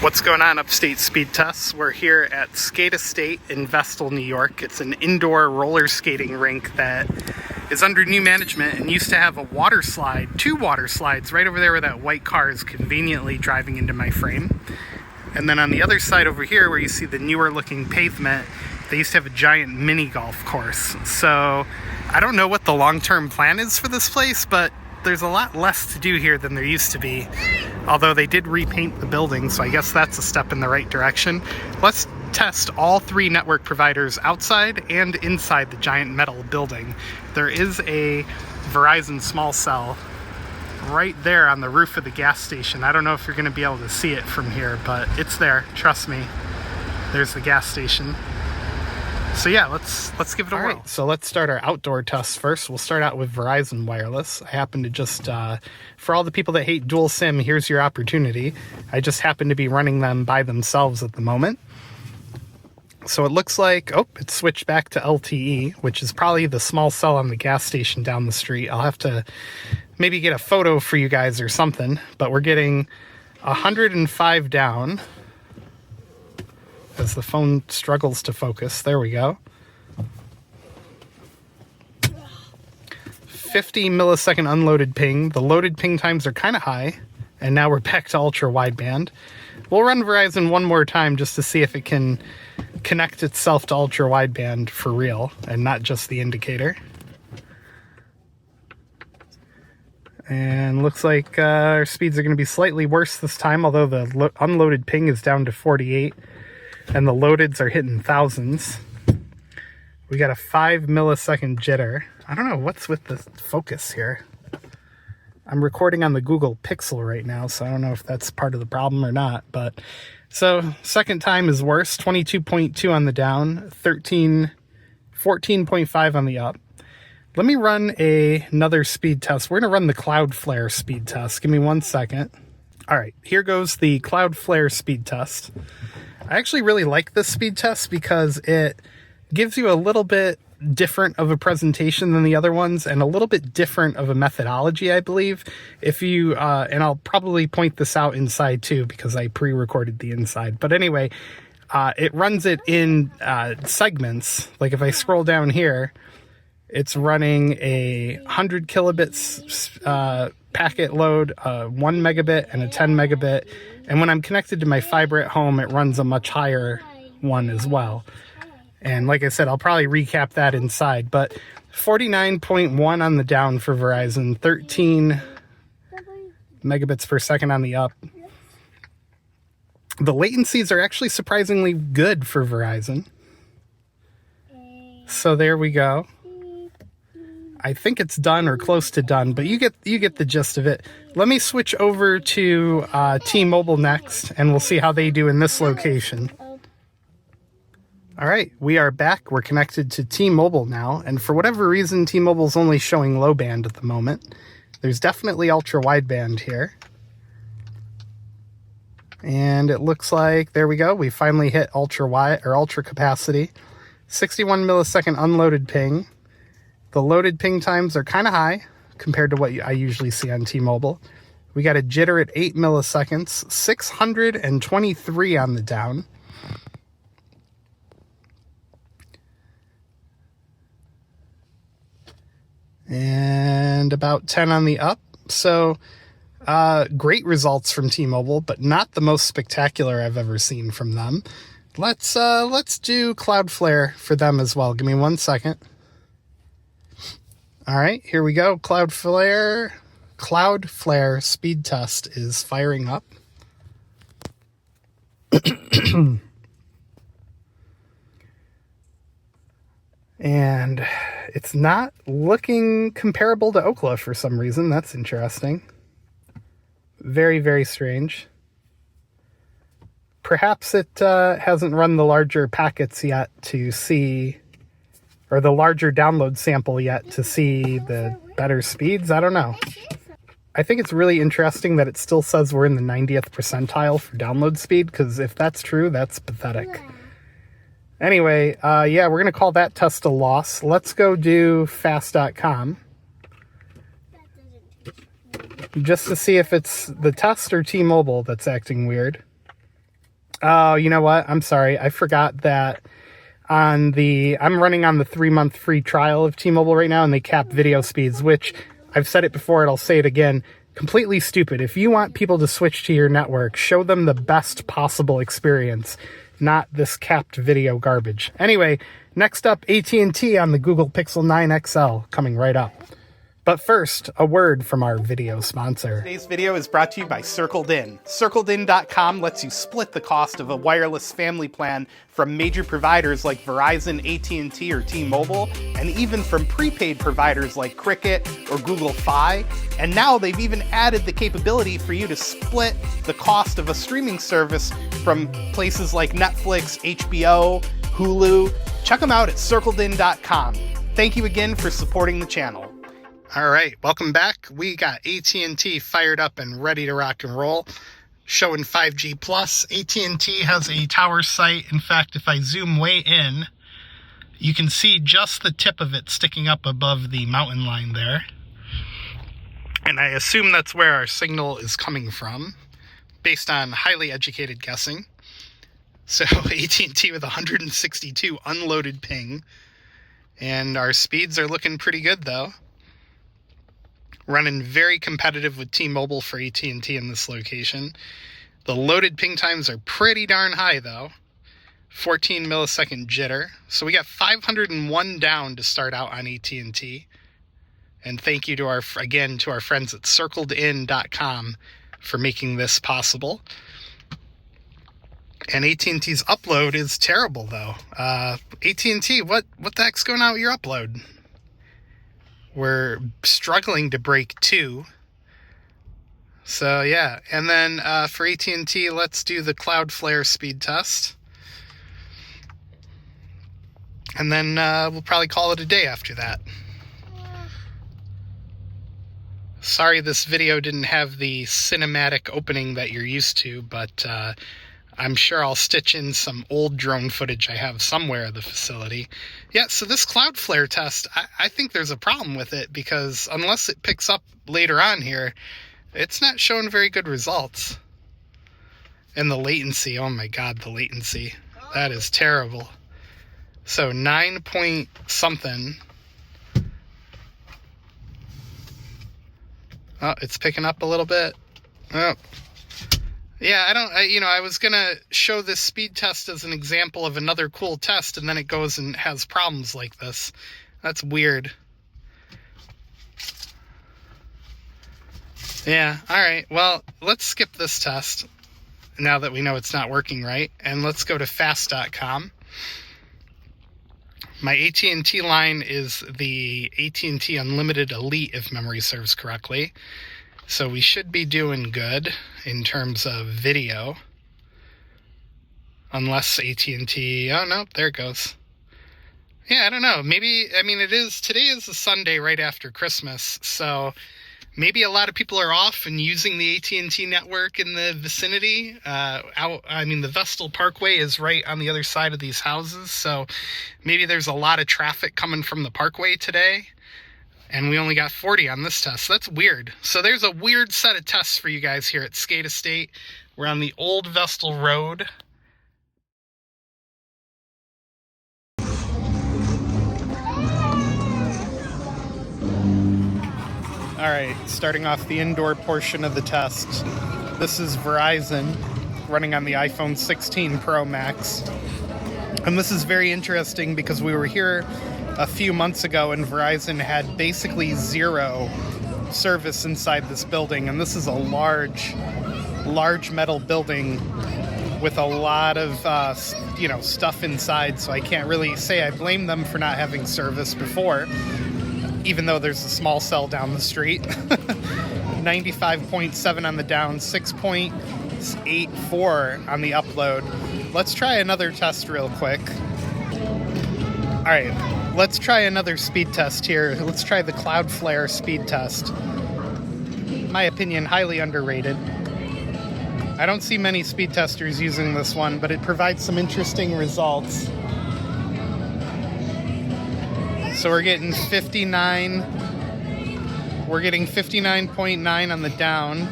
What's going on, Upstate Speedtests? We're here at Speedtesting in Vestal, New York. It's an indoor roller skating rink that is under new management and used to have a water slide, two water slides right over there where that white car is conveniently driving into my frame. And then on the other side over here where you see the newer looking pavement, they used to have a giant mini golf course. So I don't know what the long-term plan is for this place, but there's a lot less to do here than there used to be. Although they did repaint the building, so I guess that's a step in the right direction. Let's test all three network providers outside and inside the giant metal building. There is a Verizon small cell right there on the roof of the gas station. I don't know if you're going to be able to see it from here, but it's there, trust me. There's the gas station. So yeah, let's give it a whirl. All right, so let's start our outdoor tests first. We'll start out with Verizon Wireless. I happen to just, for all the people that hate dual SIM, here's your opportunity. I just happen to be running them by themselves at the moment. So it looks like, oh, it's switched back to LTE, which is probably the small cell on the gas station down the street. I'll have to maybe get a photo for you guys or something, but we're getting 105 down. As the phone struggles to focus. There we go. 50 millisecond unloaded ping. The loaded ping times are kind of high, and now we're back to ultra wideband. We'll run Verizon one more time just to see if it can connect itself to ultra wideband for real and not just the indicator. And looks like our speeds are going to be slightly worse this time, although the unloaded ping is down to 48. And the loadeds are hitting thousands. We got a 5 millisecond jitter. I don't know what's with the focus here. I'm recording on the Google Pixel right now, so I don't know if that's part of the problem or not. But so second time is worse. 22.2 on the down, 14.5 on the up. Let me run another speed test. We're going to run the Cloudflare speed test. Give me 1 second. All right, here goes the Cloudflare speed test. I actually really like this speed test because it gives you a little bit different of a presentation than the other ones and a little bit different of a methodology, I believe. If you, and I'll probably point this out inside too because I pre-recorded the inside. But anyway, it runs it in segments. Like if I scroll down here, it's running a 100 kilobits packet load, 1 megabit and a 10 megabit. And when I'm connected to my fiber at home, it runs a much higher one as well. And like I said, I'll probably recap that inside. But 49.1 on the down for Verizon, 13 megabits per second on the up. The latencies are actually surprisingly good for Verizon. So there we go. I think it's done or close to done, but you get the gist of it. Let me switch over to T-Mobile next, and we'll see how they do in this location. All right, we are back. We're connected to T-Mobile now, and for whatever reason, T-Mobile's only showing low band at the moment. There's definitely ultra wideband here. And it looks like, there we go, we finally hit ultra wide or ultra capacity. 61 millisecond unloaded ping. The loaded ping times are kind of high compared to what I usually see on T-Mobile. We got a jitter at 8 milliseconds, 623 on the down. And about 10 on the up. So great results from T-Mobile, but not the most spectacular I've ever seen from them. Let's do Cloudflare for them as well. Give me 1 second. All right, here we go. Cloudflare speed test is firing up. And it's not looking comparable to Ookla for some reason. That's interesting. Very, very strange. Perhaps it hasn't run the larger packets yet to see, or the larger download sample yet to see the better speeds. I don't know. I think it's really interesting that it still says we're in the 90th percentile for download speed, because if that's true, that's pathetic. Anyway, yeah, we're going to call that test a loss. Let's go do fast.com. just to see if it's the test or T-Mobile that's acting weird. Oh, you know what? I'm sorry. I forgot that I'm running on the 3-month free trial of T-Mobile right now, and they cap video speeds, which I've said it before and I'll say it again. Completely stupid. If you want people to switch to your network, show them the best possible experience, not this capped video garbage. Anyway, next up, AT&T on the Google Pixel 9 XL, coming right up. But first, a word from our video sponsor. Today's video is brought to you by CircledIn. CircledIn.com lets you split the cost of a wireless family plan from major providers like Verizon, AT&T, or T-Mobile, and even from prepaid providers like Cricket or Google Fi. And now they've even added the capability for you to split the cost of a streaming service from places like Netflix, HBO, Hulu. Check them out at CircledIn.com. Thank you again for supporting the channel. All right, welcome back. We got AT&T fired up and ready to rock and roll, showing 5G plus. AT&T has a tower site. In fact, if I zoom way in, you can see just the tip of it sticking up above the mountain line there. And I assume that's where our signal is coming from, based on highly educated guessing. So AT&T with 162 unloaded ping, and our speeds are looking pretty good though. Running very competitive with T-Mobile for AT&T in this location. The loaded ping times are pretty darn high though. 14 millisecond jitter. So we got 501 down to start out on AT&T. And thank you to our friends at CircledIn.com for making this possible. And AT&T's upload is terrible though. AT&T, what the heck's going on with your upload? We're struggling to break 2. So yeah, and then for AT&T, let's do the Cloudflare speed test. And then we'll probably call it a day after that. Sorry this video didn't have the cinematic opening that you're used to, but I'm sure I'll stitch in some old drone footage I have somewhere at the facility. Yeah, so this Cloudflare test, I think there's a problem with it because unless it picks up later on here, it's not showing very good results. And the latency, oh my god, the latency. That is terrible. So 9 point something. Oh, it's picking up a little bit. Oh. Yeah, I was going to show this speed test as an example of another cool test, and then it goes and has problems like this. That's weird. Yeah, alright, well, let's skip this test, now that we know it's not working right, and let's go to fast.com. My AT&T line is the AT&T Unlimited Elite, if memory serves correctly. So we should be doing good in terms of video. Unless AT&T, oh no, there it goes. Yeah, I don't know. Maybe, today is a Sunday right after Christmas, so maybe a lot of people are off and using the AT&T network in the vicinity. The Vestal Parkway is right on the other side of these houses, so maybe there's a lot of traffic coming from the Parkway today. And we only got 40 on this test. That's weird. So there's a weird set of tests for you guys here at Speedtesting. We're on the old Vestal Road. All right, starting off the indoor portion of the test. This is Verizon running on the iPhone 16 Pro Max. And this is very interesting because we were here a few months ago and Verizon had basically zero service inside this building. And this is a large metal building with a lot of, stuff inside. So I can't really say I blame them for not having service before, even though there's a small cell down the street. 95.7 on the down, 6.84 on the upload. Let's try another test real quick. All right, let's try another speed test here. Let's try the Cloudflare speed test. In my opinion, highly underrated. I don't see many speed testers using this one, but it provides some interesting results. So we're getting 59. We're getting 59.9 on the down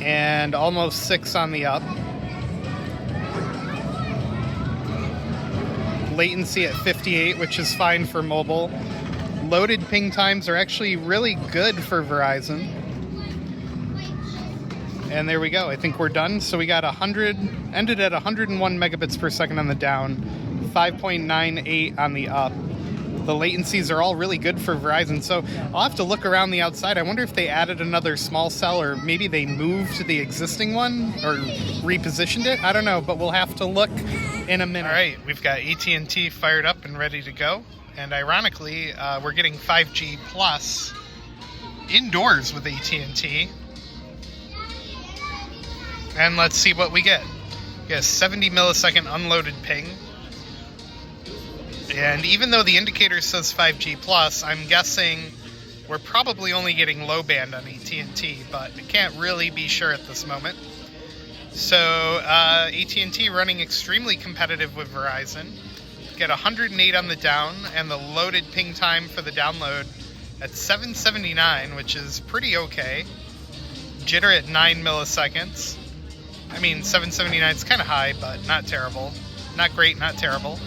and almost 6 on the up. Latency at 58, which is fine for mobile. Loaded ping times are actually really good for Verizon. And there we go. I think we're done. So we got ended at 101 megabits per second on the down, 5.98 on the up. The latencies are all really good for Verizon. So I'll have to look around the outside. I wonder if they added another small cell, or maybe they moved the existing one or repositioned it. I don't know, but we'll have to look in a minute. All right, we've got AT&T fired up and ready to go. And ironically, we're getting 5G plus indoors with AT&T. And let's see what we get. We get a 70 millisecond unloaded ping. And even though the indicator says 5G plus, I'm guessing we're probably only getting low band on AT&T, but I can't really be sure at this moment. So AT&T running extremely competitive with Verizon. Get 108 on the down, and the loaded ping time for the download at 779, which is pretty okay. Jitter at 9 milliseconds. I mean, 779 is kind of high, but not terrible. Not great, not terrible.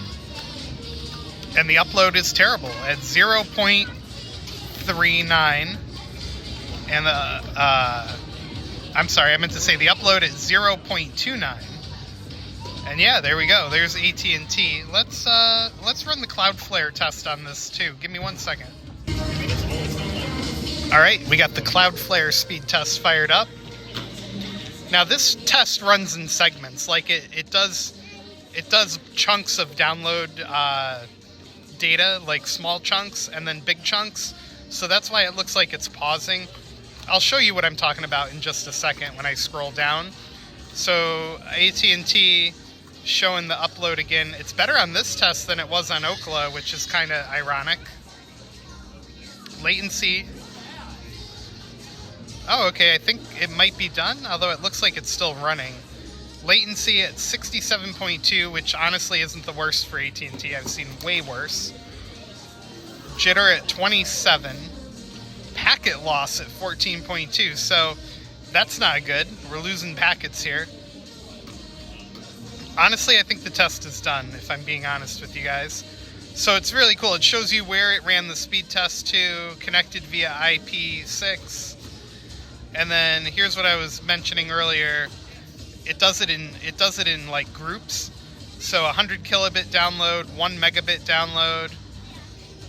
And the upload is terrible at 0.39. And I'm sorry, I meant to say the upload at 0.29. And yeah, there we go. There's AT&T. Let's run the Cloudflare test on this too. Give me 1 second. All right, we got the Cloudflare speed test fired up. Now this test runs in segments. Like it does chunks of download data, like small chunks and then big chunks. So that's why it looks like it's pausing. I'll show you what I'm talking about in just a second when I scroll down. So AT&T showing the upload again. It's better on this test than it was on Ookla, which is kind of ironic. Latency. Oh, okay, I think it might be done, although it looks like it's still running. Latency at 67.2, which honestly isn't the worst for AT&T. I've seen way worse. Jitter at 27. Packet loss at 14.2, so that's not good. We're losing packets here. Honestly, I think the test is done, if I'm being honest with you guys. So it's really cool. It shows you where it ran the speed test to, connected via IP6. And then here's what I was mentioning earlier. It does it in like groups. So 100 kilobit download, 1 megabit download,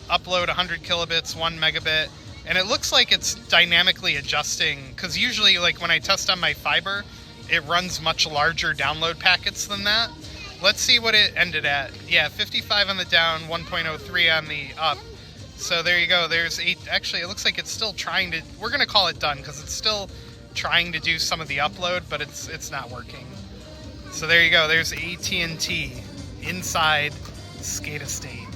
upload 100 kilobits, 1 megabit. And it looks like it's dynamically adjusting, because usually like when I test on my fiber, it runs much larger download packets than that. Let's see what it ended at. Yeah, 55 on the down, 1.03 on the up. So there you go. There's 8. Actually, it looks like it's still trying to. We're gonna call it done because it's still trying to do some of the upload, but it's not working. So there you go. There's AT&T inside Speedtesting.